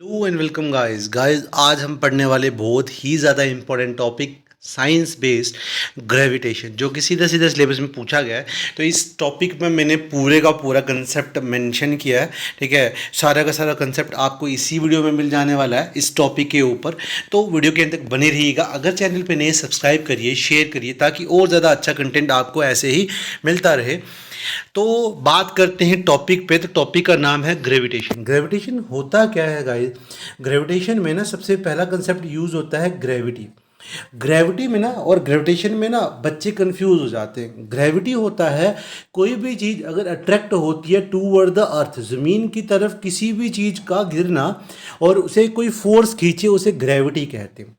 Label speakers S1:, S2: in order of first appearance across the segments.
S1: Hello and welcome guys आज हम पढ़ने वाले बहुत ही ज़्यादा important topic science based gravitation जो कि सीधा सीधा सिलेबस में पूछा गया है। तो इस टॉपिक में मैंने पूरे का पूरा कंसेप्ट मेंशन किया है। ठीक है, सारा का सारा कंसेप्ट आपको इसी वीडियो में मिल जाने वाला है इस टॉपिक के ऊपर। तो वीडियो के अंत तक बने रहिएगा। अगर चैनल पे नए सब्सक्राइब करिए, शेयर करिए ताकि और ज़्यादा अच्छा कंटेंट आपको ऐसे ही मिलता रहे। तो बात करते हैं टॉपिक पे। तो टॉपिक का नाम है ग्रेविटेशन। ग्रेविटेशन होता क्या है गाइस? ग्रेविटेशन में ना सबसे पहला कंसेप्ट यूज होता है ग्रेविटी। ग्रेविटी में ना और ग्रेविटेशन में ना बच्चे कंफ्यूज हो जाते हैं। ग्रेविटी होता है कोई भी चीज़ अगर अट्रैक्ट होती है टूवर्ड द अर्थ, ज़मीन की तरफ किसी भी चीज़ का गिरना और उसे कोई फोर्स खींचे, उसे ग्रेविटी कहते हैं।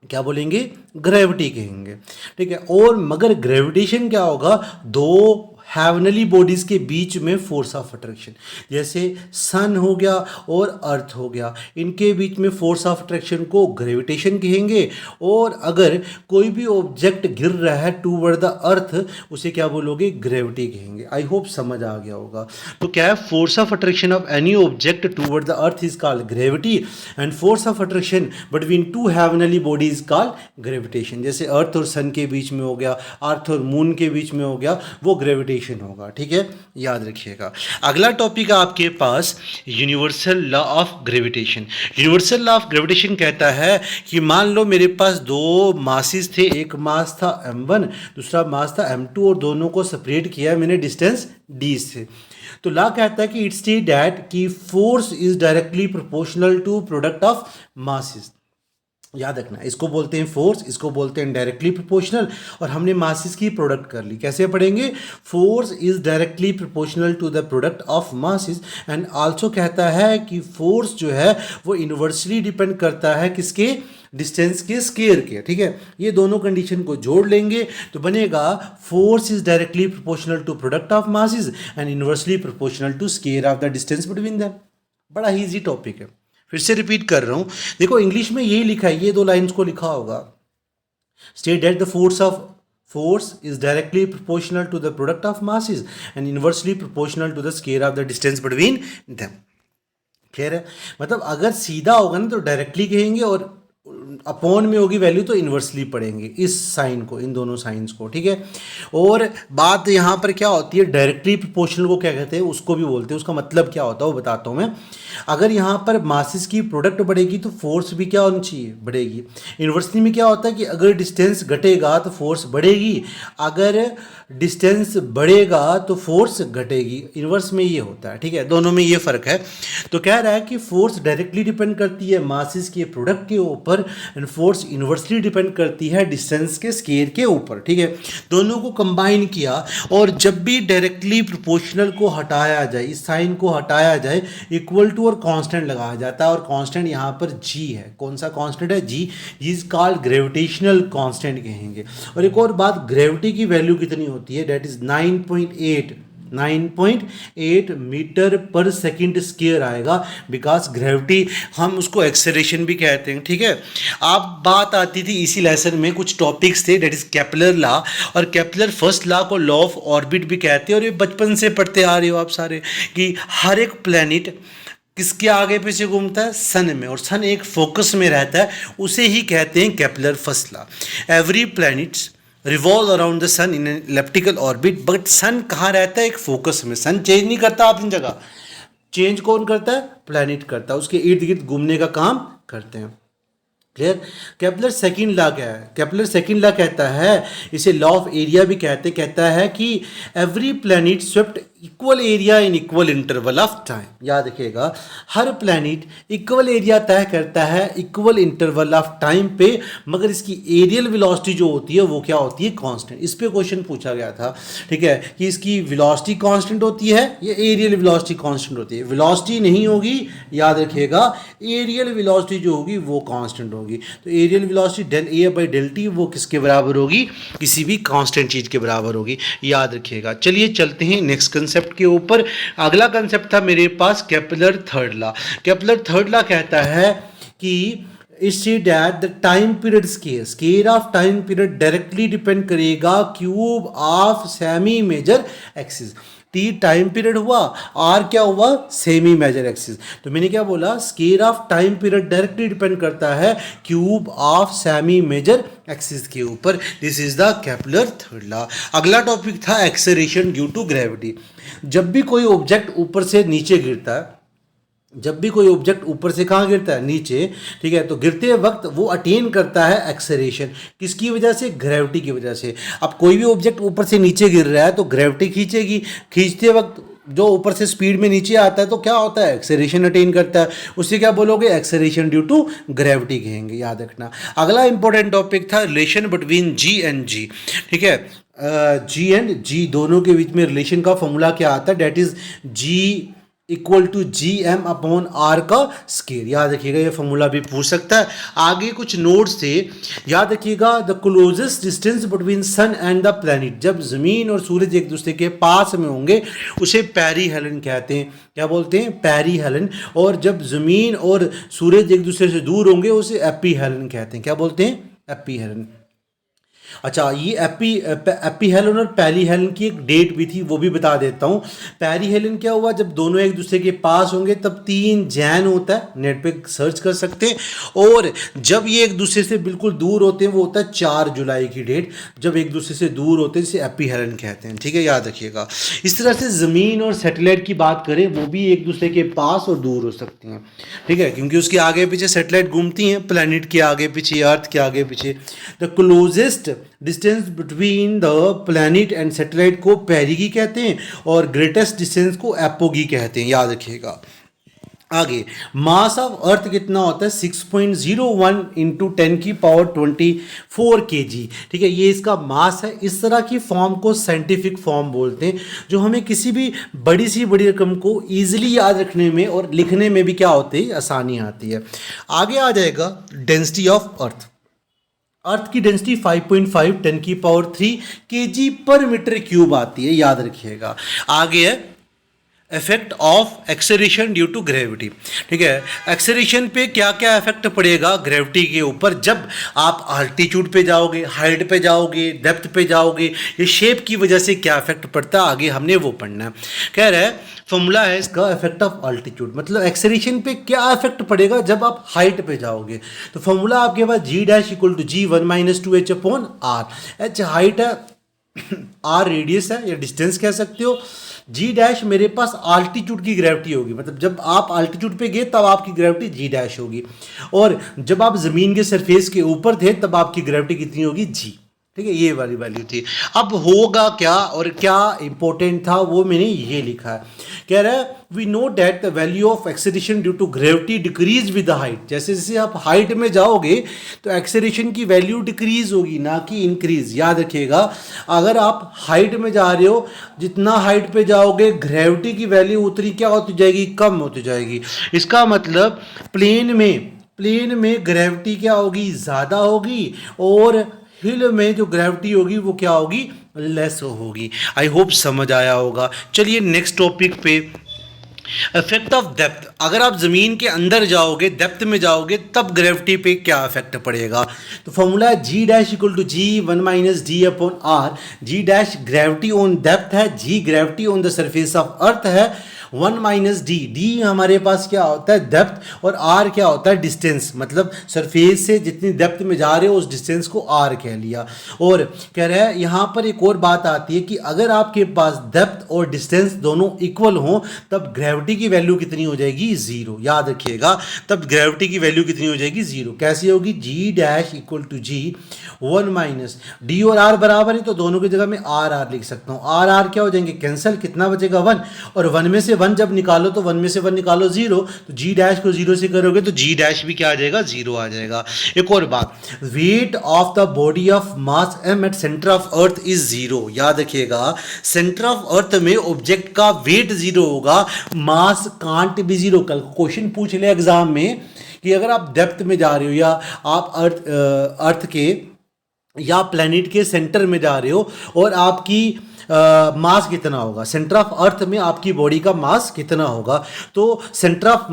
S1: क्या बोलेंगे? ग्रेविटी कहेंगे। ठीक है, और मगर ग्रेविटेशन क्या होगा? दो हेवनली बॉडीज के बीच में फोर्स ऑफ अट्रैक्शन, जैसे सन हो गया और अर्थ हो गया, इनके बीच में फोर्स ऑफ अट्रैक्शन को ग्रेविटेशन कहेंगे। और अगर कोई भी ऑब्जेक्ट गिर रहा है टूवर्ड द अर्थ, उसे क्या बोलोगे? ग्रेविटी कहेंगे। आई होप समझ आ गया होगा। तो क्या है? Force of attraction of any object toward the earth is called gravity and force of attraction between two heavenly bodies called gravitation. जैसे अर्थ और सन के बीच में हो गया, अर्थ और मून के बीच में हो गया, वो ग्रेविटेशन होगा। ठीक है, याद रखिएगा। अगला टॉपिक है आपके पास universal law of gravitation. Universal law of gravitation कहता है कि मान लो मेरे पास दो मासेस थे, एक मास था m1, दूसरा मास था m2 और दोनों को सेपरेट किया मैंने डिस्टेंस d से। तो लॉ कहता है कि इट्स स्टेट दैट कि force is directly proportional to product of masses. याद रखना, इसको बोलते हैं फोर्स, इसको बोलते हैं डायरेक्टली प्रोपोर्शनल। और हमने मासेस की प्रोडक्ट कर ली। कैसे पढ़ेंगे? Force is directly proportional to the product of masses. And also कहता है कि फोर्स जो है वो इन्वर्सली डिपेंड करता है किसके? डिस्टेंस के स्केयर के। ठीक है, ये दोनों कंडीशन को जोड़ लेंगे तो बनेगा force is directly proportional to product of masses and inversely proportional to square of the distance between them. बड़ा ईजी टॉपिक है, फिर से रिपीट कर रहा हूं। देखो इंग्लिश में यही लिखा है, ये दो लाइंस को लिखा होगा। State that the force is directly proportional to the product of masses and inversely proportional to the square of the distance between them. Clear है? मतलब अगर सीधा होगा ना तो डायरेक्टली कहेंगे, और अपॉन में होगी वैल्यू तो इन्वर्सली पढ़ेंगे इस साइन को, इन दोनों साइंस को। ठीक है, और बात यहाँ पर क्या होती है, डायरेक्टली प्रोपोर्शनल को क्या कहते हैं, उसको भी बोलते हैं। उसका मतलब क्या होता है वो बताता हूँ मैं। अगर यहाँ पर मासेस की प्रोडक्ट बढ़ेगी तो फोर्स भी क्या होनी चाहिए? बढ़ेगी। इन्वर्सली में क्या होता है कि अगर डिस्टेंस घटेगा तो फोर्स बढ़ेगी, अगर डिस्टेंस बढ़ेगा तो फोर्स घटेगी। इन्वर्स में ये होता है। ठीक है, दोनों में ये फर्क है। तो कह रहा है कि फोर्स डायरेक्टली डिपेंड करती है मासेस के प्रोडक्ट के ऊपर एंड फोर्स इन्वर्सली डिपेंड करती है डिस्टेंस के स्केयर के ऊपर। ठीक है, दोनों को कंबाइन किया और जब भी डायरेक्टली प्रोपोर्शनल को हटाया जाए, इस साइन को हटाया जाए, इक्वल टू और कांस्टेंट लगाया जाता है। और कांस्टेंट यहाँ पर जी है। कौन सा कांस्टेंट है? जी इज कॉल्ड ग्रेविटेशनल कांस्टेंट कहेंगे। और एक और बात, ग्रेविटी की वैल्यू कितनी होती है? डेट इज 9.8 मीटर पर सेकंड स्क्वायर आएगा, बिकॉज ग्रेविटी हम उसको एक्सेलरेशन भी कहते हैं। ठीक है, आप बात आती थी इसी लेसन में, कुछ टॉपिक्स थे डेट इज केपलर लॉ, और केपलर फर्स्ट लॉ को लॉ ऑफ ऑर्बिट भी कहते हैं। और ये बचपन से पढ़ते आ रहे हो आप सारे कि हर एक प्लैनेट किसके आगे पीछे घूमता है? सन में, और सन एक फोकस में रहता है, उसे ही कहते हैं Kepler first law. Every planets revolve around the sun in an elliptical orbit, but sun कहाँ रहता है? एक फोकस में। सन चेंज नहीं करता अपनी जगह, चेंज कौन करता है? प्लैनेट करता है, उसके इर्द गिर्द घूमने का काम करते हैं। क्लियर? केपलर सेकंड लॉ क्या है? केपलर सेकंड लॉ कहता है, इसे लॉ ऑफ एरिया भी कहता है कि every planet swept equal area in equal interval of time. याद रखिएगा, हर प्लैनेट इक्वल एरिया तय करता है इक्वल इंटरवल ऑफ टाइम पे, मगर इसकी एरियल वेलोसिटी जो होती है वो क्या होती है? कांस्टेंट। इस पे क्वेश्चन पूछा गया था। ठीक है, कि इसकी वेलोसिटी कांस्टेंट होती है या एरियल वेलोसिटी कांस्टेंट होती है? वेलोसिटी नहीं होगी, याद रखिएगा, एरियल वेलोसिटी जो होगी वो कांस्टेंट होगी। तो areal velocity del A by del T वो किसके बराबर होगी? किसी भी कांस्टेंट चीज के बराबर होगी। याद रखिएगा। चलिए चलते हैं नेक्स्ट कंसेप्ट के ऊपर। अगला कंसेप्ट था मेरे पास Kepler third law. Kepler third law कहता है कि इससे that the time period square of time period directly depend करेगा cube of semi major axis. T time period हुआ, आर क्या हुआ, सेमी मेजर एक्सिस। तो मैंने क्या बोला, scale of time period directly depend करता है cube of semi major axis के ऊपर। This is the Kepler third law. अगला टॉपिक था एक्सेलरेशन ड्यू टू ग्रेविटी। जब भी कोई ऑब्जेक्ट ऊपर से नीचे गिरता है, जब भी कोई ऑब्जेक्ट ऊपर से कहाँ गिरता है, नीचे, ठीक है, तो गिरते वक्त वो अटेन करता है एक्सेलरेशन। किसकी वजह से, ग्रेविटी की वजह से। अब कोई भी ऑब्जेक्ट ऊपर से नीचे गिर रहा है तो ग्रेविटी खींचेगी, खींचते वक्त जो ऊपर से स्पीड में नीचे आता है तो क्या होता है, एक्सेलरेशन अटेन करता है। उससे क्या बोलोगे, एक्सेलरेशन ड्यू टू ग्रेविटी कहेंगे, याद रखना। अगला इंपॉर्टेंट टॉपिक था रिलेशन बिटवीन जी एंड जी, ठीक है। जी एंड जी दोनों के बीच में रिलेशन का फॉर्मूला क्या आता है, that is G equal to G M upon R का स्केयर। याद रखिएगा, ये फॉर्मूला भी पूछ सकता है। आगे कुछ नोट्स थे, याद रखिएगा। The closest distance between sun and the planet, जब जमीन और सूरज एक दूसरे के पास में होंगे उसे पेरीहेलन कहते हैं। क्या बोलते हैं, पेरीहेलन। और जब जमीन और सूरज एक दूसरे से दूर होंगे उसे एपीहेलन कहते हैं। क्या बोलते हैं, एपीहेलन। अच्छा, ये एपीहेलन और पेरीहेलन की एक डेट भी थी, वो भी बता देता हूँ। पेरीहेलन क्या हुआ, जब दोनों एक दूसरे के पास होंगे तब 3 जैन होता है, नेट पे सर्च कर सकते हैं। और जब ये एक दूसरे से बिल्कुल दूर होते हैं वो होता है 4 जुलाई की डेट, जब एक दूसरे से दूर होते हैं, जिसे एपीहेलन कहते हैं, ठीक है, याद रखिएगा। इस तरह से ज़मीन और सैटेलाइट की बात करें, वो भी एक दूसरे के पास और दूर हो सकती हैं, ठीक है, क्योंकि उसके आगे पीछे सैटेलाइट घूमती हैं, प्लैनेट के आगे पीछे, अर्थ के आगे पीछे। The closest distance between the planet and satellite को पेरिगी कहते हैं और ग्रेटेस्ट डिस्टेंस को एपोगी कहते हैं, याद रखिएगा। आगे, मास ऑफ अर्थ कितना होता है, 6.01 इंटू 10 की पावर 24 kg, ठीक है, ये इसका मास है। इस तरह की फॉर्म को साइंटिफिक फॉर्म बोलते हैं, जो हमें किसी भी बड़ी सी बड़ी रकम को ईजिली याद रखने में और लिखने में भी क्या होती है, आसानी आती है। आगे आ जाएगा डेंसिटी ऑफ अर्थ। अर्थ की डेंसिटी 5.5 10 की पावर 3 kg पर मीटर क्यूब आती है, याद रखिएगा। आगे है effect of acceleration due to gravity, ठीक है। एक्सेलरेशन पे क्या क्या इफेक्ट पड़ेगा ग्रेविटी के ऊपर, जब आप अल्टीट्यूड पे जाओगे, हाइट पे जाओगे, डेप्थ पे जाओगे, ये शेप की वजह से क्या इफेक्ट पड़ता है, आगे हमने वो पढ़ना है। कह रहा है फॉर्मूला है इसका, इफेक्ट ऑफ अल्टीट्यूड, मतलब एक्सेलरेशन पे क्या इफेक्ट पड़ेगा जब आप हाइट पे जाओगे। तो फॉर्मूला आपके पास G dash equal to G 1 - 2h upon R. H height है, आर रेडियस है या डिस्टेंस कह सकते हो, जी डैश मेरे पास आल्टीट्यूड की ग्रेविटी होगी, मतलब जब आप आल्टीट्यूड पे गए तब आपकी ग्रेविटी जी डैश होगी, और जब आप ज़मीन के सरफेस के ऊपर थे तब आपकी ग्रेविटी कितनी होगी, जी, ठीक है, ये वाली वैल्यू थी। अब होगा क्या और क्या इंपॉर्टेंट था वो मैंने ये लिखा है। कह रहा है we know that the value of acceleration due to gravity decrease with the height. जैसे जैसे आप हाइट में जाओगे तो एक्सेलरेशन की वैल्यू डिक्रीज होगी, ना कि इंक्रीज। याद रखिएगा, अगर आप हाइट में जा रहे हो, जितना हाइट पे जाओगे ग्रेविटी की वैल्यू उतनी क्या होती जाएगी, कम होती जाएगी। इसका मतलब प्लेन में ग्रेविटी क्या होगी, ज़्यादा होगी, और हिल में जो ग्रेविटी होगी वो क्या होगी, लेस होगी। आई होप समझ आया होगा। चलिए नेक्स्ट टॉपिक पे, इफेक्ट ऑफ डेप्थ। अगर आप ज़मीन के अंदर जाओगे, डेप्थ में जाओगे, तब ग्रेविटी पे क्या इफेक्ट पड़ेगा। तो फॉर्मूला है G dash equal to G 1 - d upon R. G dash gravity on depth है, G gravity on the surface of earth है, 1 - d। d हमारे पास क्या होता है, डेप्थ, और r क्या होता है, डिस्टेंस, मतलब सरफेस से जितनी डेप्थ में जा रहे हो उस डिस्टेंस को r कह लिया। और कह रहा है यहाँ पर एक और बात आती है कि अगर आपके पास डेप्थ और डिस्टेंस दोनों इक्वल हों तब ग्रेविटी की वैल्यू कितनी हो जाएगी, 0। याद रखिएगा, तब ग्रेविटी की वैल्यू कितनी हो जाएगी, 0। कैसी होगी, G dash equal to G 1 - d, और r बराबर है तो दोनों की जगह में r लिख सकता हूँ। r क्या हो जाएंगे, कैंसिल, कितना बचेगा, 1, और 1 में से 1 जब निकालो तो 1 में से 1 निकालो 0, तो जी डैश को 0 से करोगे तो जी डैश भी क्या आ जाएगा, 0 आ जाएगा। एक और बात, weight of the body of mass m at centre of earth is 0। याद रखिएगा, सेंटर ऑफ अर्थ में ऑब्जेक्ट का वेट 0 होगा, मास कांट बी 0। कल क्वेश्चन पूछ ले एग्जाम में कि अगर आप डेप्थ में जा रहे हो या आप अर्थ के या प्लैनेट के सेंटर में जा रहे हो और आपकी मास कितना होगा, सेंटर ऑफ अर्थ में आपकी बॉडी का मास कितना होगा। तो सेंटर ऑफ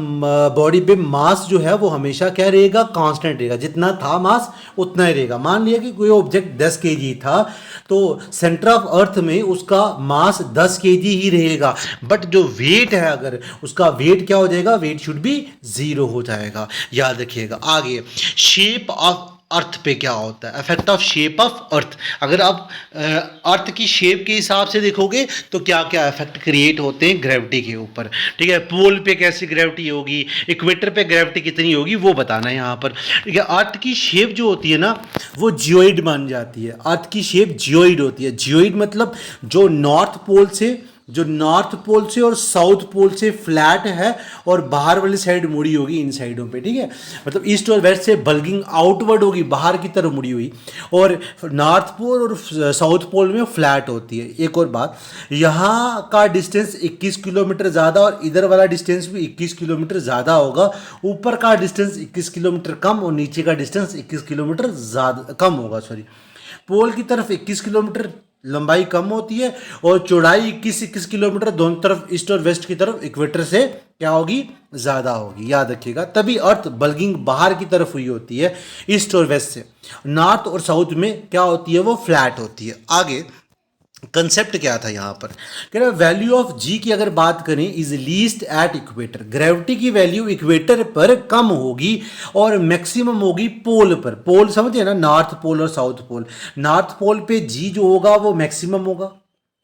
S1: बॉडी पे मास जो है वो हमेशा क्या रहेगा, कांस्टेंट रहेगा, जितना था मास उतना ही रहेगा। मान लिया कि कोई ऑब्जेक्ट 10 केजी था तो सेंटर ऑफ अर्थ में उसका मास 10 केजी ही रहेगा, बट जो वेट है अगर उसका वेट क्या हो जाएगा, वेट शुड बी 0 हो जाएगा। याद रखिएगा। आगे शेप ऑफ अर्थ पे क्या होता है, effect of shape of earth. अगर आप अर्थ की शेप के हिसाब से देखोगे तो क्या क्या इफेक्ट क्रिएट होते हैं ग्रेविटी के ऊपर, ठीक है। पोल पे कैसी ग्रेविटी होगी, इक्वेटर पे ग्रेविटी कितनी होगी वो बताना है यहाँ पर, ठीक है। अर्थ की शेप जो होती है ना वो जियोइड मान जाती है, अर्थ की शेप जियोइड होती है। जियोइड मतलब जो नॉर्थ पोल से और साउथ पोल से फ्लैट है और बाहर वाली साइड मुड़ी होगी इन साइडों पे, ठीक है। मतलब ईस्ट और वेस्ट से बल्गिंग आउटवर्ड होगी, बाहर की तरफ मुड़ी हुई, और नॉर्थ पोल और साउथ पोल में फ्लैट होती है। एक और बात, यहाँ का डिस्टेंस 21 किलोमीटर ज़्यादा और इधर वाला डिस्टेंस भी 21 किलोमीटर ज़्यादा होगा। ऊपर का डिस्टेंस 21 किलोमीटर कम और नीचे का डिस्टेंस 21 किलोमीटर ज़्यादा कम होगा, सॉरी। पोल की तरफ 21 किलोमीटर लंबाई कम होती है और चौड़ाई 21 किलोमीटर दोनों तरफ, ईस्ट और वेस्ट की तरफ इक्वेटर से क्या होगी, ज़्यादा होगी। याद रखिएगा। तभी अर्थ बल्गिंग बाहर की तरफ हुई होती है ईस्ट और वेस्ट से। नॉर्थ और साउथ में क्या होती है, वो फ्लैट होती है। आगे कंसेप्ट क्या था यहाँ पर, कह रहे वैल्यू ऑफ जी की अगर बात करें is least at equator. Gravity की वैल्यू इक्वेटर पर कम होगी और मैक्सिमम होगी पोल पर। पोल समझे ना, नॉर्थ पोल और साउथ पोल। नॉर्थ पोल पे जी जो होगा वो मैक्सिमम होगा,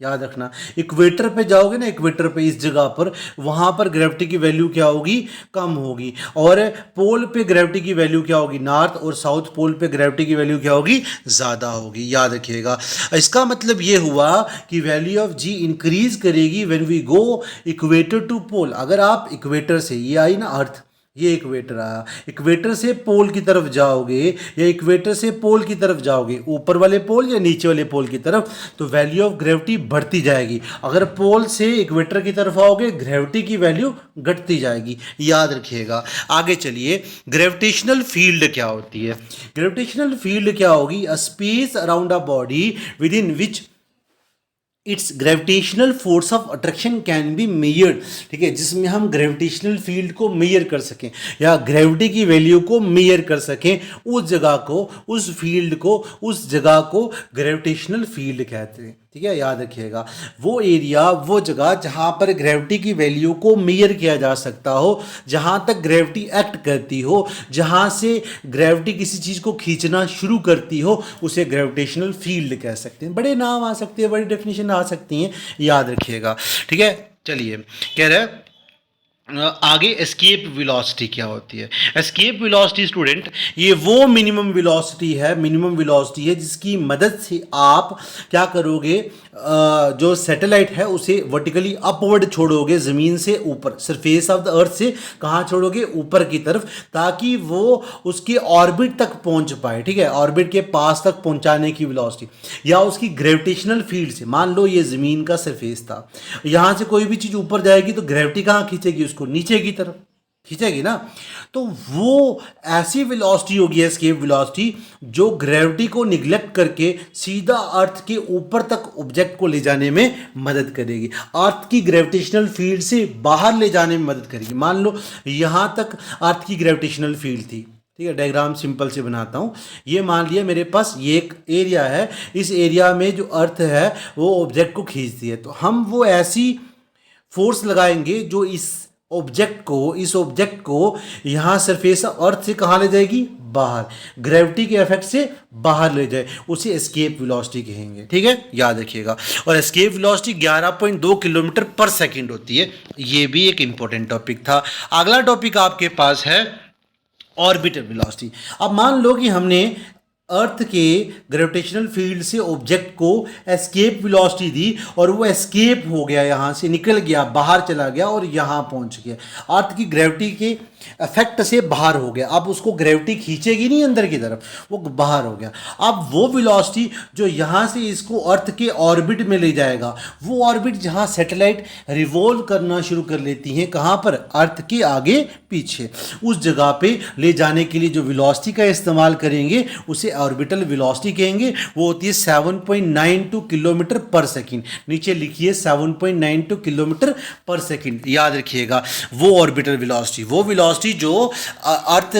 S1: याद रखना। इक्वेटर पे जाओगे ना, इक्वेटर पे इस जगह पर, वहां पर ग्रेविटी की वैल्यू क्या होगी, कम होगी। और पोल पे ग्रेविटी की वैल्यू क्या होगी, नॉर्थ और साउथ पोल पे ग्रेविटी की वैल्यू क्या होगी, ज़्यादा होगी। याद रखिएगा। इसका मतलब ये हुआ कि वैल्यू ऑफ जी इंक्रीज करेगी when we go equator to pole. अगर आप इक्वेटर से, ये आई ना अर्थ, ये इक्वेटर आया, इक्वेटर से पोल की तरफ जाओगे या इक्वेटर से पोल की तरफ जाओगे, ऊपर वाले पोल या नीचे वाले पोल की तरफ, तो वैल्यू ऑफ ग्रेविटी बढ़ती जाएगी। अगर पोल से इक्वेटर की तरफ आओगे ग्रेविटी की वैल्यू घटती जाएगी। याद रखिएगा। आगे चलिए, ग्रेविटेशनल फील्ड क्या होती है। ग्रेविटेशनल फील्ड क्या होगी, a space around a body within which its gravitational force of attraction can be measured, ठीक है, जिसमें हम ग्रेविटेशनल फील्ड को मेयर कर सकें या ग्रेविटी की वैल्यू को मेयर कर सकें। उस जगह को, उस फील्ड को, उस जगह को ग्रेविटेशनल फील्ड कहते हैं, ठीक है। याद रखिएगा। वो एरिया, वो जगह जहाँ पर ग्रेविटी की वैल्यू को मेयर किया जा सकता हो, जहाँ तक ग्रेविटी एक्ट करती हो, जहाँ से ग्रेविटी किसी चीज़ को खींचना शुरू करती हो, उसे ग्रेविटेशनल फील्ड कह सकते हैं। बड़े नाम आ सकते हैं, बड़ी डेफिनेशन आ सकती हैं, याद रखिएगा, ठीक है। चलिए, कह रहे हैं आगे एस्केप वेलोसिटी क्या होती है। एस्केप वेलोसिटी स्टूडेंट, ये वो मिनिमम वेलोसिटी है जिसकी मदद से आप क्या करोगे, जो सैटेलाइट है उसे वर्टिकली अपवर्ड छोड़ोगे, ज़मीन से ऊपर, सरफेस ऑफ द अर्थ से कहाँ छोड़ोगे, ऊपर की तरफ, ताकि वो उसके ऑर्बिट तक पहुँच पाए, ठीक है, ऑर्बिट के पास तक पहुँचाने की वेलोसिटी, या उसकी ग्रेविटेशनल फील्ड से। मान लो ये ज़मीन का सरफेस था, यहाँ से कोई भी चीज़ ऊपर जाएगी तो ग्रेविटी कहाँ खींचेगी, उसको नीचे की तरफ खींचेगी ना। तो वो ऐसी वेलोसिटी होगी, एस्केप वेलोसिटी, जो ग्रेविटी को निगलेक्ट करके सीधा अर्थ के ऊपर तक ऑब्जेक्ट को ले जाने में मदद करेगी, अर्थ की ग्रेविटेशनल फील्ड से बाहर ले जाने में मदद करेगी। मान लो यहाँ तक अर्थ की ग्रेविटेशनल फील्ड थी, ठीक है, डायग्राम सिंपल से बनाता हूँ। ये मान लिया मेरे पास ये एक एरिया है, इस एरिया में जो अर्थ है वो ऑब्जेक्ट को खींचती है, तो हम वो ऐसी फोर्स लगाएंगे जो इस ऑब्जेक्ट को यहाँ सरफेस अर्थ से कहाँ ले जाएगी, बाहर, ग्रेविटी के इफेक्ट से बाहर ले जाए, उसे एस्केप वेलोसिटी कहेंगे, ठीक है, याद रखिएगा। और एस्केप वेलोसिटी 11.2 किलोमीटर पर सेकंड होती है। ये भी एक इंपॉर्टेंट टॉपिक था। अगला टॉपिक आपके पास है ऑर्बिटल वेलोसिटी। अब मान लो कि हमने अर्थ के ग्रेविटेशनल फील्ड से ऑब्जेक्ट को एस्केप वेलोसिटी दी और वो एस्केप हो गया, यहाँ से निकल गया, बाहर चला गया और यहाँ पहुँच गया, अर्थ की ग्रेविटी के इफेक्ट से बाहर हो गया। अब उसको ग्रेविटी खींचेगी नहीं अंदर की तरफ, वो बाहर हो गया। अब वो वेलोसिटी जो यहाँ से इसको अर्थ के ऑर्बिट में ले जाएगा, वो ऑर्बिट जहाँ सैटेलाइट रिवॉल्व करना शुरू कर लेती हैं, कहाँ पर, अर्थ के आगे पीछे, उस जगह पे ले जाने के लिए जो वेलोसिटी का इस्तेमाल करेंगे उसे ऑर्बिटल वेलोसिटी कहेंगे वो होती है 7.92 किलोमीटर पर सेकंड। नीचे लिखिए 7.92 किलोमीटर पर सेकंड, याद रखिएगा। वो ऑर्बिटल वेलोसिटी, वो वेलोसिटी जो अर्थ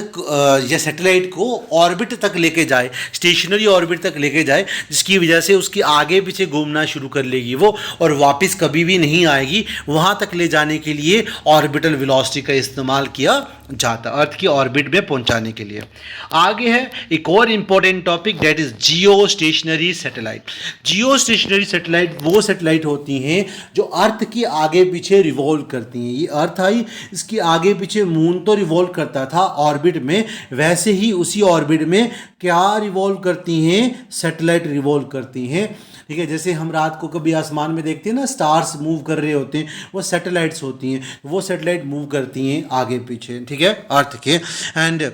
S1: या सैटेलाइट को ऑर्बिट तक लेके जाए, स्टेशनरी ऑर्बिट तक लेके जाए, जिसकी वजह से उसकी आगे पीछे घूमना शुरू कर लेगी वो, और वापस कभी भी नहीं आएगी। वहाँ तक ले जाने के लिए ऑर्बिटल वेलोसिटी का इस्तेमाल किया जाता, अर्थ की ऑर्बिट में पहुंचाने के लिए। आगे है एक और important topic, that is Jio stationery satellite. Jio stationery satellite वो सैटेलाइट होती हैं जो अर्थ की आगे पीछे रिवॉल्व करती हैं। ये अर्थ आई, इसकी आगे पीछे मून तो रिवॉल्व करता था ऑर्बिट में, वैसे ही उसी ऑर्बिट में क्या रिवॉल्व करती हैं, सैटेलाइट रिवॉल्व करती हैं। ठीक है, जैसे हम रात को कभी आसमान में देखते हैं ना, स्टार्स मूव कर रहे होते हैं, वो सैटेलाइट्स होती हैं, वो सैटेलाइट मूव करती हैं आगे पीछे, ठीक है, अर्थ के। And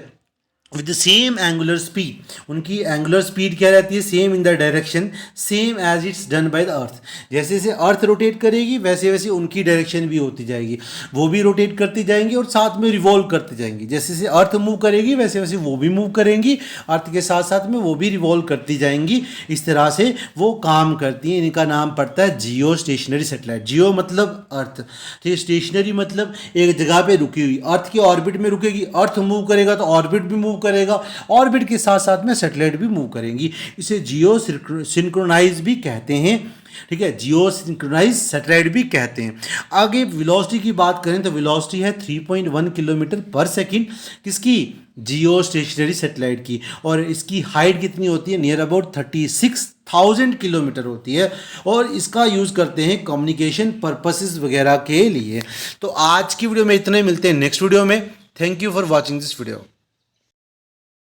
S1: with the same angular speed, उनकी एंगुलर स्पीड क्या रहती है, same in the direction same as it's done by the earth. जैसे जैसे अर्थ रोटेट करेगी वैसे वैसे उनकी डायरेक्शन भी होती जाएगी, वो भी रोटेट करती जाएंगी और साथ में रिवॉल्व करती जाएंगी। जैसे जैसे अर्थ मूव करेगी वैसे वैसे वो भी मूव करेंगी, अर्थ के साथ साथ में वो भी रिवॉल्व करती जाएंगी। इस तरह से वो काम करती हैं। इनका नाम पड़ता है जियो स्टेशनरी सैटेलाइट। जियो मतलब अर्थ, ठीक है, स्टेशनरी मतलब एक जगह पे रुकी हुई, अर्थ की ऑर्बिट में रुकेगी, अर्थ मूव करेगा तो ऑर्बिट भी मूव करेगा, ऑर्बिट के साथ साथ में सैटेलाइट भी मूव करेंगी। इसे जियो सिंक्रोनाइज भी कहते हैं, ठीक है, जियो सिंक्रोनाइज सैटेलाइट भी कहते हैं। आगे वेलोसिटी की बात करें तो वेलोसिटी है 3.1 किलोमीटर पर सेकंड, किसकी, जियो स्टेशनरी सैटेलाइट की। और इसकी हाइट कितनी होती है, नियर अबाउट 36,000 किलोमीटर होती है। और इसका यूज़ करते हैं कम्युनिकेशन पर्पसेस वगैरह के लिए। तो आज की वीडियो में इतने, मिलते हैं नेक्स्ट वीडियो में। Thank you for watching this video.